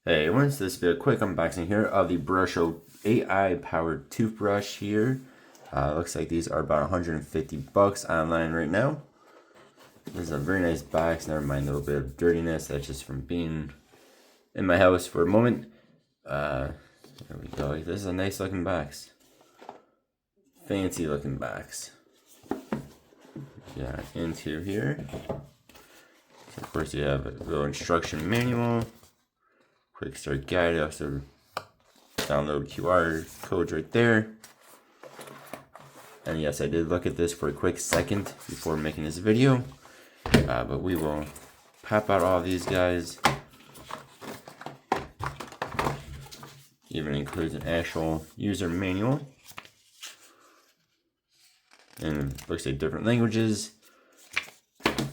Hey everyone, so this will be a quick unboxing here of the BrushO AI powered toothbrush here. Looks like these are about 150 bucks online right now. This is a very nice box, never mind a little bit of dirtiness, that's just from being in my house for a moment. There we go, this is a nice looking box. Fancy looking box. Yeah, into here. So of course you have a little instruction manual. Quick start guide, also download QR codes right there. And yes, I did look at this for a quick second before making this video, but we will pop out all these guys. Even includes an actual user manual, and it looks like different languages. Let's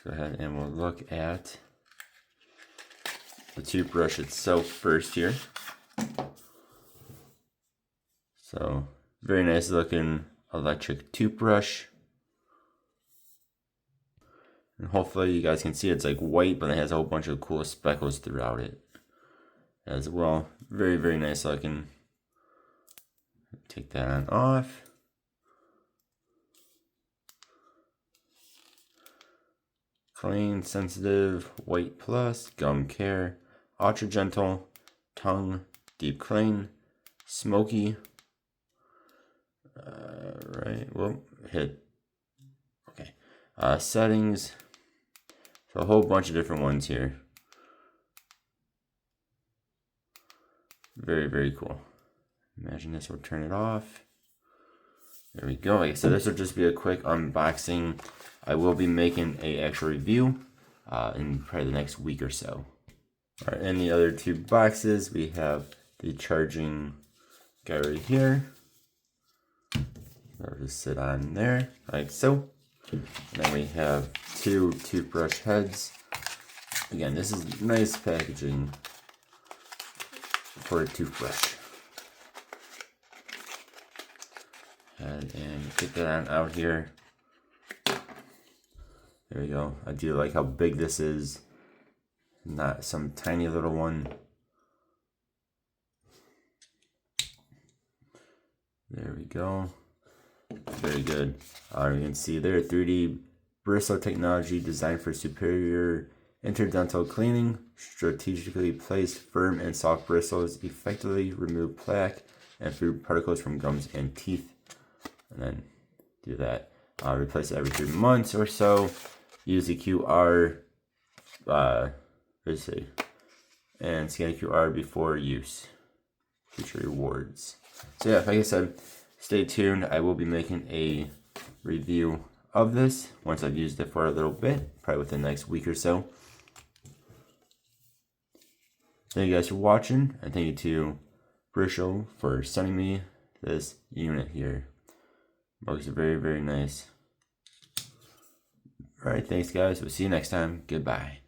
go ahead and we'll look at the toothbrush itself first here. So, very nice looking electric toothbrush. And hopefully you guys can see it's like white, but it has a whole bunch of cool speckles throughout it as well. Very, very nice looking. Take that on off. Clean, sensitive, white plus, gum care, ultra gentle, tongue, deep clean, smoky. Right, well, hit. Okay. Settings. So a whole bunch of different ones here. Very, very cool. Imagine this will turn it off. There we go. Like I said, this will just be a quick unboxing. I will be making an actual review in probably the next week or so. All right, in the other two boxes, we have the charging guy right here. That'll just sit on there, like so. And then we have two toothbrush heads. Again, this is nice packaging for a toothbrush. And get that on out here. There we go. I do like how big this is. Not some tiny little one. There we go. Very good. You can see there, 3D bristle technology designed for superior interdental cleaning. Strategically placed firm and soft bristles effectively remove plaque and food particles from gums and teeth. And then do that. Replace it every 3 months or so. Use the QR, and scan QR before use. Future rewards. So yeah, like I said, stay tuned. I will be making a review of this once I've used it for a little bit, probably within the next week or so. Thank you guys for watching, and thank you to BrushO for sending me this unit here. Looks very, very nice. Alright, thanks guys. We'll see you next time. Goodbye.